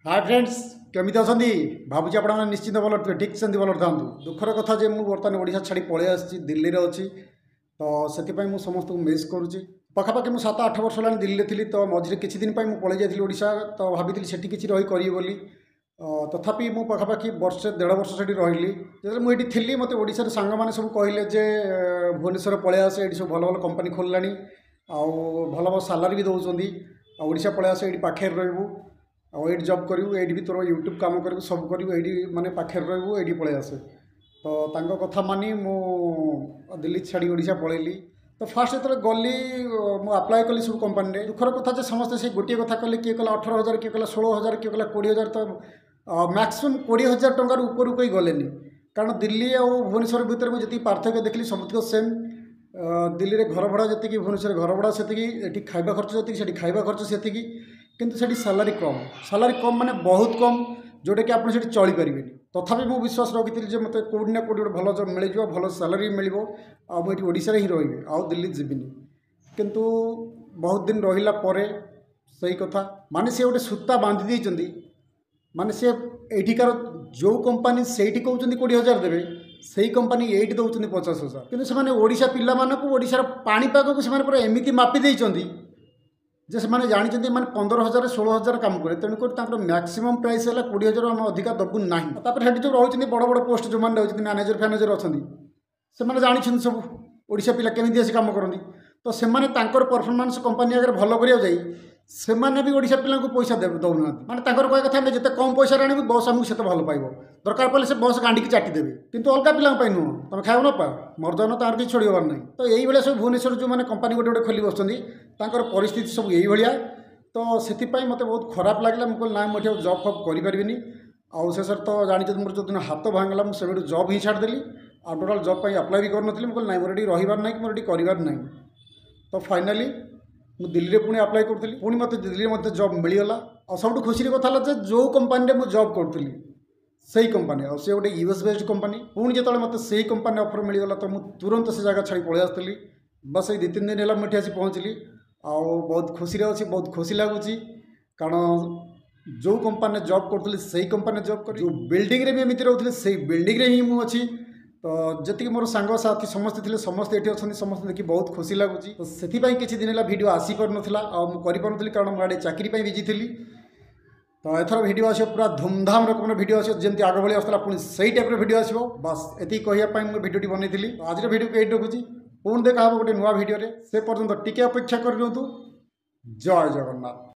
Hi friends केमी अच्छा भावुँ आप निश्चित भल ठीक से भल था दुखर कथा जे मुझे बर्तमान ओडिशा छाड़ी पलि आसी दिल्ली में अच्छी तो से समस्त को मिस करुच्ची पाखापाखि मुझे 7-8 वर्ष है दिल्ली में थी तो मझे किसी दिन पर पलि जाइए ओडिशा तो भाभी से किसी रही करी बोली तथापि मु पाखापाखि वर्षे 1.5 वर्ष से रही जो मुझे थी मत ओडिशा सांग मैंने सब कहले जे भुवनेश्वर पलि आसे ये सब भल भल कंपनी खोलला भल भल सालारी भी दौरान ओडिशा पलि आसे ये पाखे रही ये जब करूँ ये भी तोर यूट्यूब कम करूँ सब करूँ ये माने पाखे रू ये पलि आसे तो कथा मानी मु दिल्ली छाड़ी ओडिशा पलैली तो फास्ट जो गली मुझे आप्लाय कली सब कंपानी दुखर कथा समस्ते से गोटे कथा कले किए कला 18,000 किए कला 16,000 किए कला 20,000 तो मैक्सिमम 20,000 टंकार ऊपर कोई गलेनी कारण दिल्ली और भुवनेश्वर भितर मुझे जी पार्थक्य देखली सब सेम दिल्ली में घर भड़ा जी भुवनेश्वर घर भड़ा से खाइबा खर्च जी खाइबा खर्च से किंतु से सालारी कम माने बहुत कम जोटा कि आप चली पारे तथापि मुझे विश्वास रखी मत कौटी ना कौटी भल जब मिल भल सालारी मिल ओडिशा ही रही आउ दिल्ली जीविनी किंतु बहुत दिन रहिला परे सही कथा माने से गोटे सूता बांधि देती माने से एठिकार जो कंपनी से कहते 20,000 देवे से कंपनी ये दौरान 50,000 किंतु से ओडिशा पिला ओडिशार पाणीपाग को से एमती मापी देती जे से जानते मैंने 15,000 16,000 कम करे तेणुक मैक्सिमम प्राइस है 20,000 आम अधिका दबू ना जो रही बड़ बड़ पोस्ट जो मैंने रही मैनेजर फैनेजर अच्छा से जानते सब ओडिशा पिला केमी आसी कम करती तो से परफॉर्मेंस कंपनी आगे भल करा जाए से भी ओडिशा पिला पैसा दौना माने कह कथा जिते कम पैसा आणु बस आमको से भल पाइब दरकार पड़े से बस गांडी की चाटिदेवे किंतु अलग पिला नुह तुम खाओ ना पा मर्दन तार किसी छोड़बार ना तो यही सब भुवनेश्वर जो मैंने कंपनी गोटे गोटे खोली बसुँच परिस्थिति सब यही तो से मत बहुत खराब लगे मुझे ना मुझे जॉब फब करें आउ शेष तो जानते मोर जो दिन हाथ भांगला मुझे जॉब ही छाड़देली आ टोटाल जॉब पर अप्लाई भी करूँ मुझे ना मोर रहीबार ना कि मोर करार ना तो फाइनाली मुझे दिल्ली में पुणी अप्लाई करी पुणी मत दिल्ली में जॉब मिलगला और सब खुशी कथा जो कंपनी में जॉब करी से कंपनी और से गोटे यूएस बेस्ड कंपनी पुणी जो मत से कंपनी ऑफर मिलगला तो मुझे तुरंत से जगह छाड़ी पलि आसती बस ये 2-3 दिन है मुझे आसी पहुँचली आ बहुत खुशी अच्छी बहुत खुशी लगुच कारण जो कंपनी जॉब करी से कंपनी जॉब कर जो बिल्डिंग भी एमती रोते से बिल्डिंग ही मुझे तो जी मोर सांग साथी समस्ते थे समस्ते ये अच्छा समस्त देखिए बहुत खुशी लगुच तो से किसी दिन है वीडियो आसीपार नाला आपारी कारण मुझे चाकरी बिजी थी तो एथर वीडियो आस पूरा धूमधाम रकम वीडियो आस जमी आग भाई आसला पुणी से टाइप वीडियो आसो बस ये कहवाई मुझे वीडियो बनई आज वीडियो को ये रखुच्छी पुणी देखा गोटे नुआ वीडियो से पर्यटन टिके अपेक्षा कर जय जगन्नाथ।